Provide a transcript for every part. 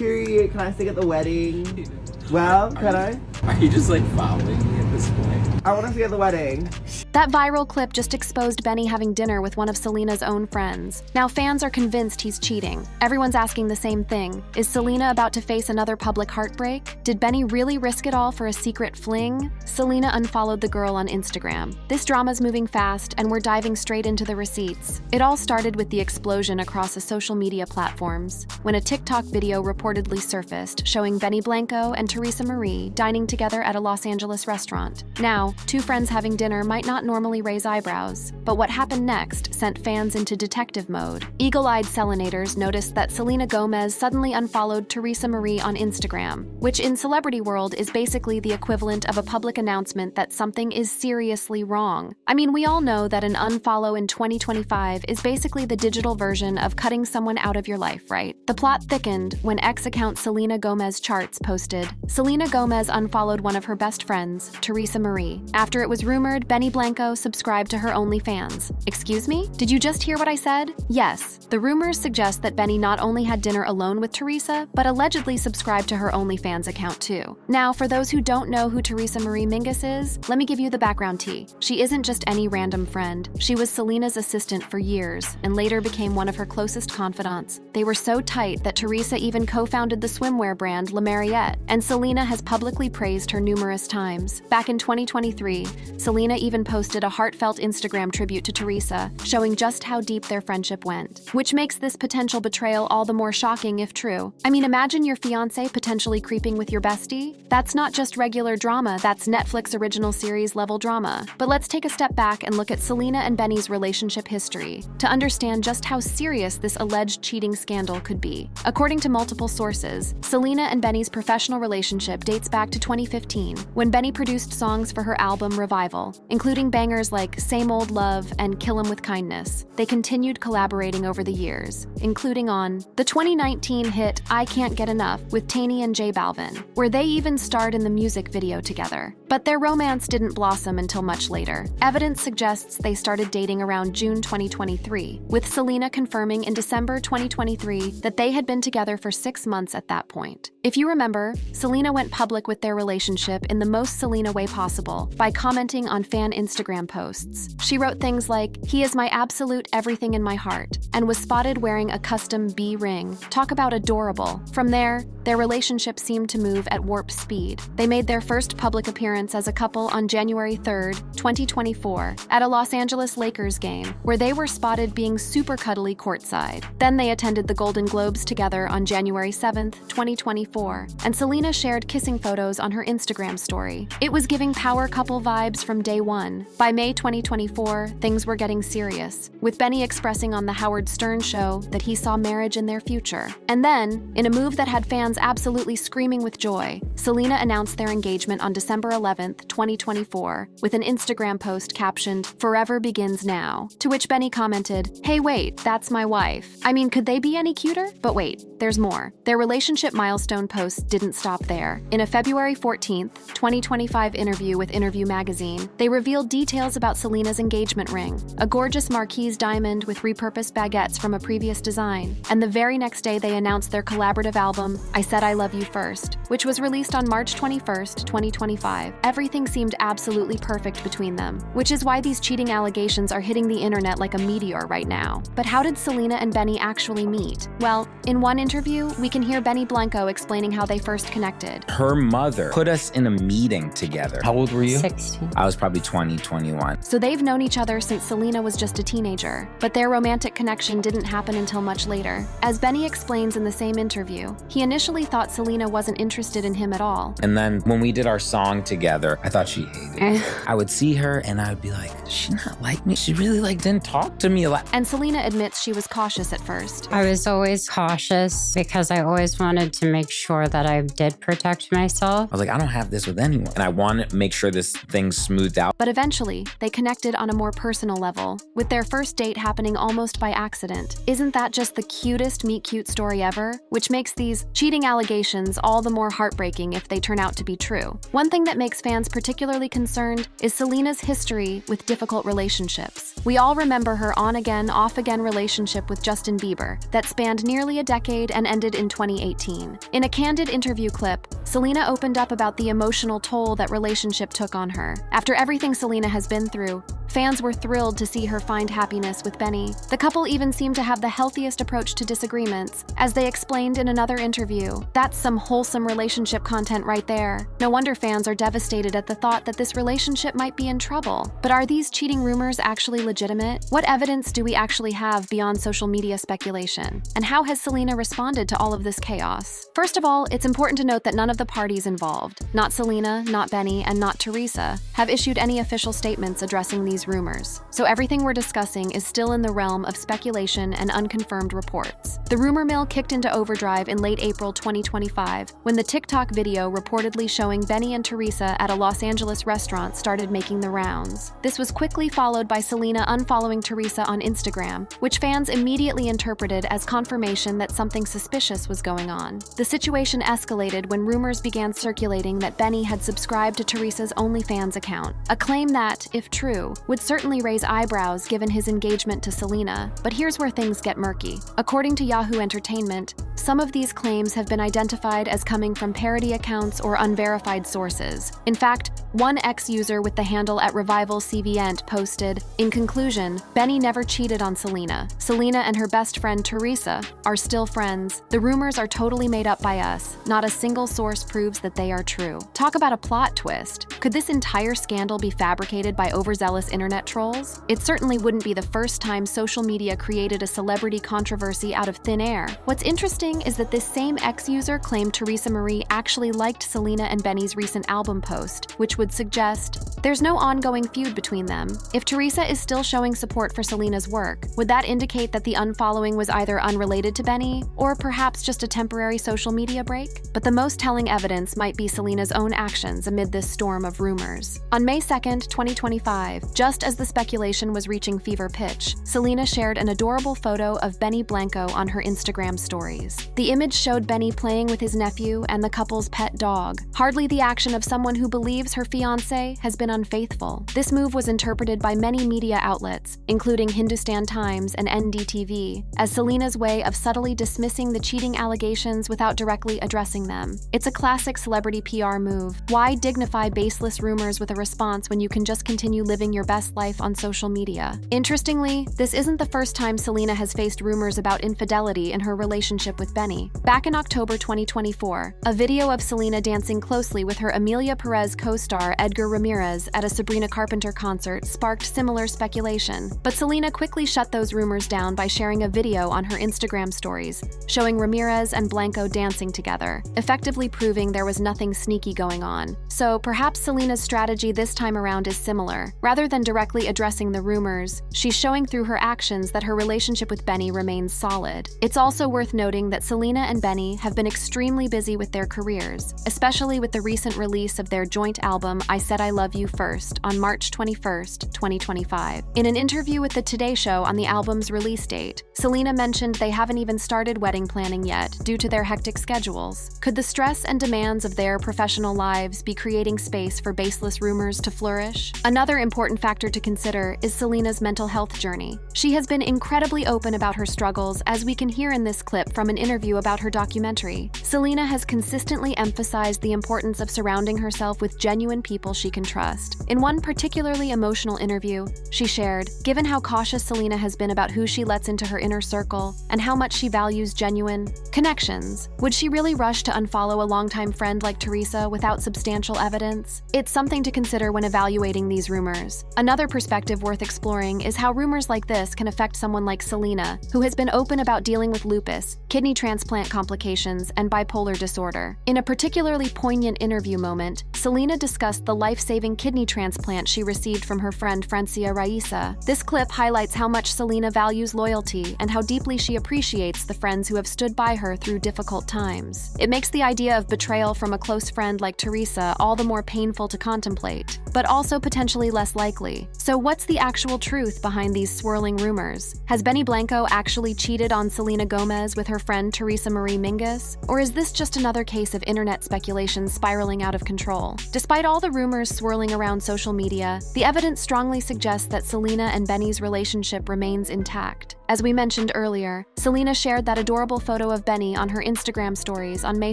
Period. Can I sing at the wedding? Well, can I? Are you just like following me at this point? I want to sing at the wedding. That viral clip just exposed Benny having dinner with one of Selena's own friends. Now fans are convinced he's cheating. Everyone's asking the same thing. Is Selena about to face another public heartbreak? Did Benny really risk it all for a secret fling? Selena unfollowed the girl on Instagram. This drama's moving fast, and we're diving straight into the receipts. It all started with the explosion across the social media platforms, when a TikTok video reportedly surfaced showing Benny Blanco and Teresa Marie dining together at a Los Angeles restaurant. Now, two friends having dinner might not normally raise eyebrows, but what happened next sent fans into detective mode. Eagle-eyed Selenators noticed that Selena Gomez suddenly unfollowed Teresa Marie on Instagram, which in celebrity world is basically the equivalent of a public announcement that something is seriously wrong. I mean, we all know that an unfollow in 2025 is basically the digital version of cutting someone out of your life, right? The plot thickened when ex-account Selena Gomez Charts posted, Selena Gomez unfollowed one of her best friends, Teresa Marie, after it was rumored Benny Blanco subscribed to her OnlyFans. Excuse me? Did you just hear what I said? Yes. The rumors suggest that Benny not only had dinner alone with Teresa, but allegedly subscribed to her OnlyFans account too. Now, for those who don't know who Teresa Marie Mingus is, let me give you the background tea. She isn't just any random friend. She was Selena's assistant for years, and later became one of her closest confidants. They were so tight that Teresa even co-founded the swimwear brand La Mariette, and Selena has publicly praised her numerous times. Back in 2023, Selena even posted a heartfelt Instagram tribute to Teresa, showing just how deep their friendship went. Which makes this potential betrayal all the more shocking if true. I mean, imagine your fiancé potentially creeping with your bestie. That's not just regular drama, that's Netflix original series level drama. But let's take a step back and look at Selena and Benny's relationship history to understand just how serious this alleged cheating scandal could be. According to multiple sources, Selena and Benny's professional relationship dates back to 2015, when Benny produced songs for her album Revival, including bangers like Same Old Love and Kill 'Em With Kindness. They continued collaborating over the years, including on the 2019 hit I Can't Get Enough with Taney and J Balvin, where they even starred in the music video together. But their romance didn't blossom until much later. Evidence suggests they started dating around June 2023, with Selena confirming in December 2023 that they had been together for 6 months at that point. If you remember, Selena went public with their relationship in the most Selena way possible by commenting on fan Instagram posts. She wrote things like, "He is my absolute everything in my heart," and was spotted wearing a custom B ring. Talk about adorable. From there, their relationship seemed to move at warp speed. They made their first public appearance as a couple on January 3rd, 2024, at a Los Angeles Lakers game, where they were spotted being super cuddly courtside. Then they attended the Golden Globes together on January 7th, 2024, and Selena shared kissing photos on her Instagram story. It was giving power couple vibes from day one. By May 2024, things were getting serious, with Benny expressing on The Howard Stern Show that he saw marriage in their future. And then, in a move that had fans absolutely screaming with joy, Selena announced their engagement on December 11th, 2024, with an Instagram post captioned, "Forever begins now," to which Benny commented, "Hey wait, that's my wife. I mean, could they be any cuter?" But wait, there's more. Their relationship milestone post didn't stop there. In a February 14th, 2025 interview with Interview magazine, they revealed details about Selena's engagement ring, a gorgeous marquise diamond with repurposed baguettes from a previous design. And the very next day they announced their collaborative album, I Said I Love You First, which was released on March 21st, 2025. Everything seemed absolutely perfect between them, which is why these cheating allegations are hitting the internet like a meteor right now. But how did Selena and Benny actually meet? Well, in one interview, we can hear Benny Blanco explaining how they first connected. Her mother put us in a meeting together. How old were you? 16. I was probably 20, 21. So they've known each other since Selena was just a teenager, but their romantic connection didn't happen until much later. As Benny explains in the same interview, he initially thought Selena wasn't interested in him at all. And then when we did our song together, I thought she hated me. I would see her and I would be like, does she not like me? She really didn't talk to me a lot. And Selena admits she was cautious at first. I was always cautious because I always wanted to make sure that I did protect myself. I was like, I don't have this with anyone. And I wanted on, make sure this thing's smoothed out. But eventually, they connected on a more personal level, with their first date happening almost by accident. Isn't that just the cutest meet-cute story ever? Which makes these cheating allegations all the more heartbreaking if they turn out to be true. One thing that makes fans particularly concerned is Selena's history with difficult relationships. We all remember her on-again, off-again relationship with Justin Bieber that spanned nearly a decade and ended in 2018. In a candid interview clip, Selena opened up about the emotional toll that relationship took on her. After everything Selena has been through, fans were thrilled to see her find happiness with Benny. The couple even seemed to have the healthiest approach to disagreements, as they explained in another interview. That's some wholesome relationship content right there. No wonder fans are devastated at the thought that this relationship might be in trouble. But are these cheating rumors actually legitimate? What evidence do we actually have beyond social media speculation? And how has Selena responded to all of this chaos? First of all, it's important to note that none of the parties involved, not Selena, not Benny, and not Teresa, have issued any official statements addressing these rumors. So everything we're discussing is still in the realm of speculation and unconfirmed reports. The rumor mill kicked into overdrive in late April 2025 when the TikTok video reportedly showing Benny and Teresa at a Los Angeles restaurant started making the rounds. This was quickly followed by Selena unfollowing Teresa on Instagram, which fans immediately interpreted as confirmation that something suspicious was going on. The situation escalated when rumors began circulating that Benny had subscribed to Teresa's OnlyFans account, a claim that, if true, would certainly raise eyebrows given his engagement to Selena. But here's where things get murky. According to Yahoo Entertainment, some of these claims have been identified as coming from parody accounts or unverified sources. In fact, one ex-user with the handle @RevivalCVent posted, "In conclusion, Benny never cheated on Selena. Selena and her best friend Teresa are still friends. The rumors are totally made up by us. Not a single source proves that they are true." Talk about a plot twist. Could this entire scandal be fabricated by overzealous internet trolls? It certainly wouldn't be the first time social media created a celebrity controversy out of thin air. What's interesting is that this same ex-user claimed Teresa Marie actually liked Selena and Benny's recent album post, which would suggest there's no ongoing feud between them. If Teresa is still showing support for Selena's work, would that indicate that the unfollowing was either unrelated to Benny or perhaps just a temporary social media break? But the most telling evidence might be Selena's own actions amid this storm of rumors. On May 2nd, 2025, just as the speculation was reaching fever pitch, Selena shared an adorable photo of Benny Blanco on her Instagram stories. The image showed Benny playing with his nephew and the couple's pet dog, hardly the action of someone who believes her fiancé has been unfaithful. This move was interpreted by many media outlets, including Hindustan Times and NDTV, as Selena's way of subtly dismissing the cheating allegations without directly addressing them. It's a classic celebrity PR move. Why dignify baseless rumors with a response when you can just continue living your best life on social media? Interestingly, this isn't the first time Selena has faced rumors about infidelity in her relationship with Benny. Back in October 2024, a video of Selena dancing closely with her Amelia Perez co-star Edgar Ramirez at a Sabrina Carpenter concert sparked similar speculation. But Selena quickly shut those rumors down by sharing a video on her Instagram stories, showing Ramirez and Blanco dancing together, effectively proving there was nothing sneaky going on. So perhaps Selena's strategy this time around is similar. Rather than directly addressing the rumors, she's showing through her actions that her relationship with Benny remains solid. It's also worth noting that Selena and Benny have been extremely busy with their careers, especially with the recent release of their joint album I Said I Love You First on March 21st, 2025. In an interview with The Today Show on the album's release date, Selena mentioned they haven't even started wedding planning yet due to their hectic schedules. Could the stress and demands of their professional lives be creating space for baseless rumors to flourish? Another important factor to consider is Selena's mental health journey. She has been incredibly open about her struggles, as we can hear in this clip from an interview about her documentary. Selena has consistently emphasized the importance of surrounding herself with genuine people she can trust. In one particularly emotional interview, she shared, "Given how cautious Selena has been about who she lets into her inner circle and how much she values genuine connections, would she really rush to unfollow a longtime friend like Teresa without substantial evidence?" It's something to consider when evaluating these rumors. Another perspective worth exploring is how rumors like this can affect someone like Selena, who has been open about dealing with lupus, kidney transplant complications, and bipolar disorder. In a particularly poignant interview moment, Selena discussed discussed the life-saving kidney transplant she received from her friend Francia Raisa. This clip highlights how much Selena values loyalty and how deeply she appreciates the friends who have stood by her through difficult times. It makes the idea of betrayal from a close friend like Teresa all the more painful to contemplate, but also potentially less likely. So what's the actual truth behind these swirling rumors? Has Blanco actually cheated on Selena Gomez with her friend Teresa Marie Mingus? Or is this just another case of internet speculation spiraling out of control? Despite all the rumors swirling around social media, the evidence strongly suggests that Selena and Benny's relationship remains intact. As we mentioned earlier, Selena shared that adorable photo of Benny on her Instagram stories on May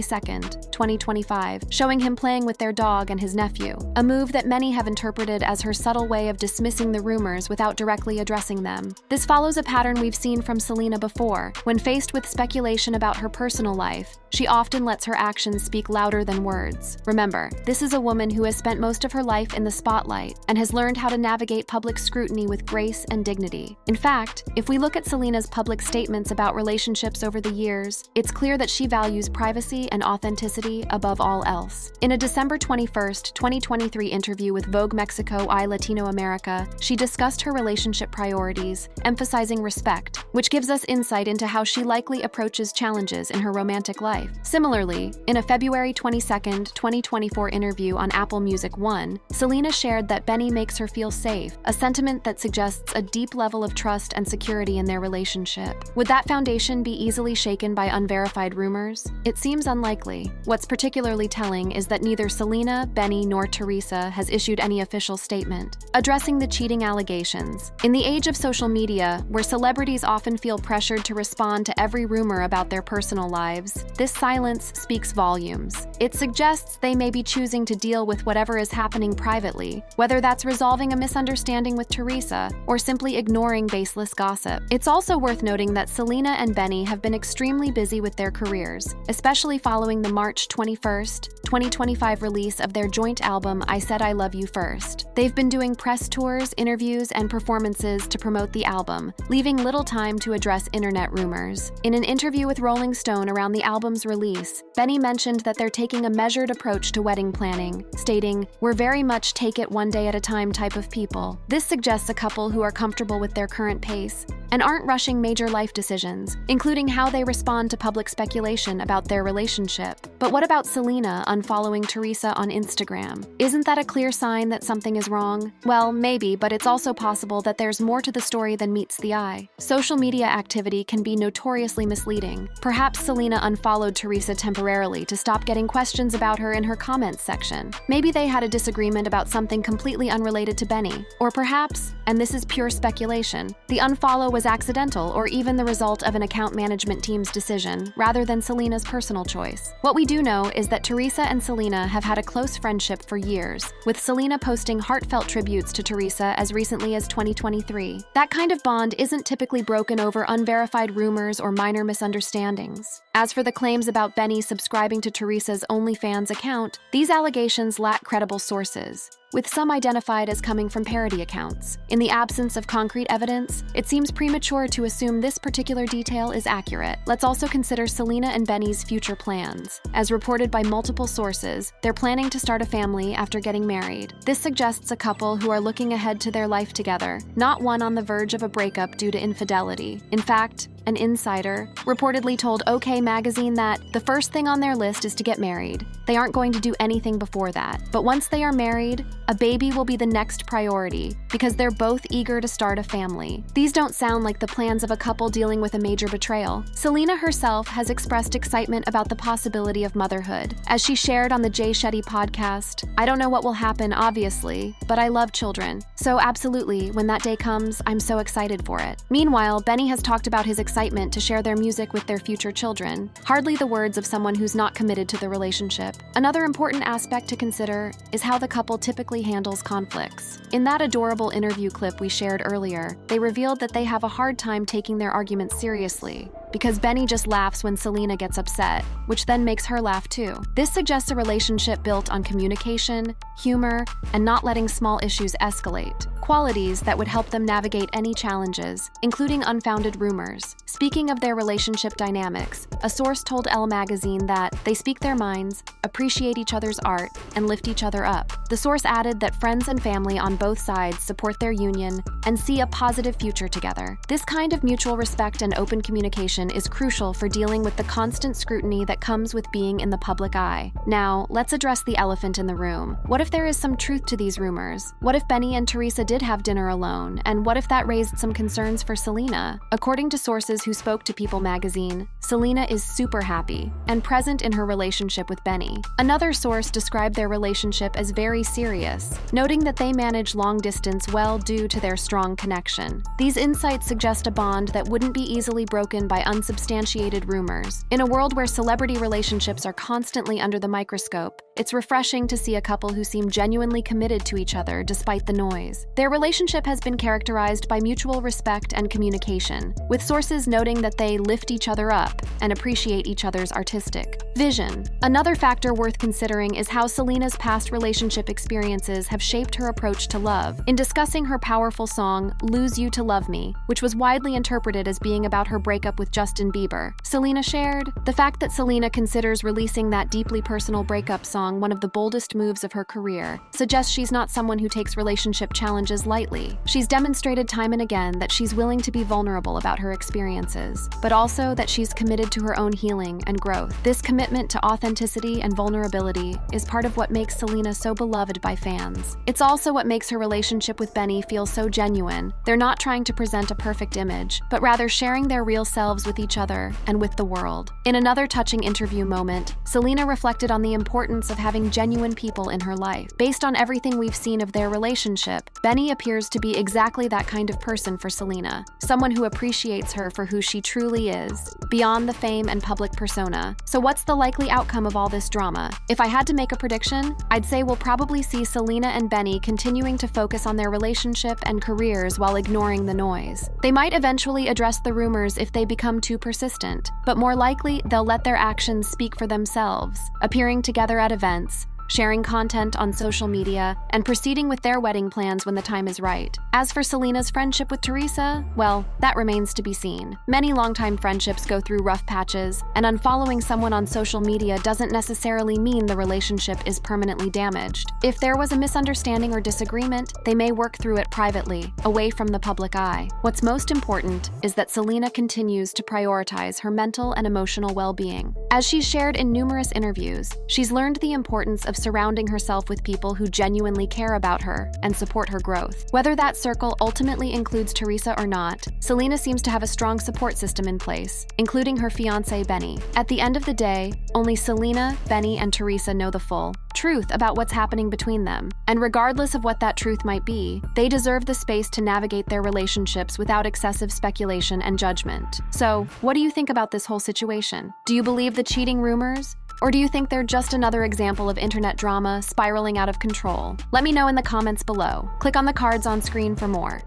2nd, 2025, showing him playing with their dog and his nephew, a move that many have interpreted as her subtle way of dismissing the rumors without directly addressing them. This follows a pattern we've seen from Selena before. When faced with speculation about her personal life, she often lets her actions speak louder than words. Remember, this is a woman who has spent most of her life in the spotlight and has learned how to navigate public scrutiny with grace and dignity. In fact, if we look at Selena's public statements about relationships over the years, it's clear that she values privacy and authenticity above all else. In a December 21st, 2023 interview with Vogue Mexico y Latino America, she discussed her relationship priorities, emphasizing respect, which gives us insight into how she likely approaches challenges in her romantic life. Similarly, in a February 22nd, 2024 interview on Apple Music One, Selena shared that Benny makes her feel safe, a sentiment that suggests a deep level of trust and security in their relationship. Would that foundation be easily shaken by unverified rumors? It seems unlikely. What's particularly telling is that neither Selena, Benny, nor Teresa has issued any official statement addressing the cheating allegations. In the age of social media, where celebrities often feel pressured to respond to every rumor about their personal lives, this silence speaks volumes. It suggests they may be choosing to deal with whatever is happening privately, whether that's resolving a misunderstanding with Teresa or simply ignoring baseless gossip. It's also worth noting that Selena and Benny have been extremely busy with their careers, especially following the March 21st, 2025 release of their joint album I Said I Love You First. They've been doing press tours, interviews, and performances to promote the album, leaving little time to address internet rumors. In an interview with Rolling Stone around the album's release, Benny mentioned that they're taking a measured approach to wedding planning, stating, "We're very much take it one day at a time type of people." This suggests a couple who are comfortable with their current pace and aren't rushing major life decisions, including how they respond to public speculation about their relationship. But what about Selena unfollowing Teresa on Instagram? Isn't that a clear sign that something is wrong? Well, maybe, but it's also possible that there's more to the story than meets the eye. Social media activity can be notoriously misleading. Perhaps Selena unfollowed Teresa temporarily to stop getting questions about her in her comments section. Maybe they had a disagreement about something completely unrelated to Benny. Or perhaps, and this is pure speculation, the unfollow was accidental or even the result of an account management team's decision, rather than Selena's personal choice. What we do know is that Teresa and Selena have had a close friendship for years, with Selena posting heartfelt tributes to Teresa as recently as 2023. That kind of bond isn't typically broken over unverified rumors or minor misunderstandings. As for the claims about Benny subscribing to Teresa's OnlyFans account, these allegations lack credible sources, with some identified as coming from parody accounts. In the absence of concrete evidence, it seems premature to assume this particular detail is accurate. Let's also consider Selena and Benny's future plans. As reported by multiple sources, they're planning to start a family after getting married. This suggests a couple who are looking ahead to their life together, not one on the verge of a breakup due to infidelity. In fact, an insider reportedly told OK Magazine that the first thing on their list is to get married. They aren't going to do anything before that. But once they are married, a baby will be the next priority because they're both eager to start a family. These don't sound like the plans of a couple dealing with a major betrayal. Selena herself has expressed excitement about the possibility of motherhood. As she shared on the Jay Shetty podcast, "I don't know what will happen, obviously, but I love children. So absolutely, when that day comes, I'm so excited for it." Meanwhile, Benny has talked about his excitement to share their music with their future children. Hardly the words of someone who's not committed to the relationship. Another important aspect to consider is how the couple typically handles conflicts. In that adorable interview clip we shared earlier, they revealed that they have a hard time taking their arguments seriously. because Benny just laughs when Selena gets upset, which then makes her laugh too. This suggests a relationship built on communication, humor, and not letting small issues escalate, qualities that would help them navigate any challenges, including unfounded rumors. Speaking of their relationship dynamics, a source told Elle magazine that they speak their minds, appreciate each other's art, and lift each other up. The source added that friends and family on both sides support their union and see a positive future together. This kind of mutual respect and open communication is crucial for dealing with the constant scrutiny that comes with being in the public eye. Now, let's address the elephant in the room. What if there is some truth to these rumors? What if Benny and Teresa did have dinner alone? And what if that raised some concerns for Selena? According to sources who spoke to People magazine, Selena is super happy and present in her relationship with Benny. Another source described their relationship as very serious, noting that they manage long distance well due to their strong connection. These insights suggest a bond that wouldn't be easily broken by unsubstantiated rumors. In a world where celebrity relationships are constantly under the microscope, it's refreshing to see a couple who seem genuinely committed to each other despite the noise. Their relationship has been characterized by mutual respect and communication, with sources noting that they lift each other up and appreciate each other's artistic vision. Another factor worth considering is how Selena's past relationship experiences have shaped her approach to love. In discussing her powerful song, Lose You to Love Me, which was widely interpreted as being about her breakup with Justin Bieber, Selena shared, "The fact that Selena considers releasing that deeply personal breakup song one of the boldest moves of her career suggests she's not someone who takes relationship challenges lightly. She's demonstrated time and again that she's willing to be vulnerable about her experiences, but also that she's committed to her own healing and growth. This commitment to authenticity and vulnerability is part of what makes Selena so beloved by fans. It's also what makes her relationship with Benny feel so genuine. They're not trying to present a perfect image, but rather sharing their real selves with each other and with the world." In another touching interview moment, Selena reflected on the importance of having genuine people in her life. Based on everything we've seen of their relationship, Benny appears to be exactly that kind of person for Selena, someone who appreciates her for who she truly is, beyond the fame and public persona. So what's the likely outcome of all this drama? If I had to make a prediction, I'd say we'll probably see Selena and Benny continuing to focus on their relationship and careers while ignoring the noise. They might eventually address the rumors if they become too persistent, but more likely they'll let their actions speak for themselves, appearing together at events, sharing content on social media, and proceeding with their wedding plans when the time is right. As for Selena's friendship with Teresa, well, that remains to be seen. Many longtime friendships go through rough patches, and unfollowing someone on social media doesn't necessarily mean the relationship is permanently damaged. If there was a misunderstanding or disagreement, they may work through it privately, away from the public eye. What's most important is that Selena continues to prioritize her mental and emotional well-being. As she's shared in numerous interviews, she's learned the importance of surrounding herself with people who genuinely care about her and support her growth. Whether that circle ultimately includes Teresa or not, Selena seems to have a strong support system in place, including her fiancé Benny. At the end of the day, only Selena, Benny, and Teresa know the full truth about what's happening between them. And regardless of what that truth might be, they deserve the space to navigate their relationships without excessive speculation and judgment. So, what do you think about this whole situation? Do you believe the cheating rumors? Or do you think they're just another example of internet drama spiraling out of control? Let me know in the comments below. Click on the cards on screen for more.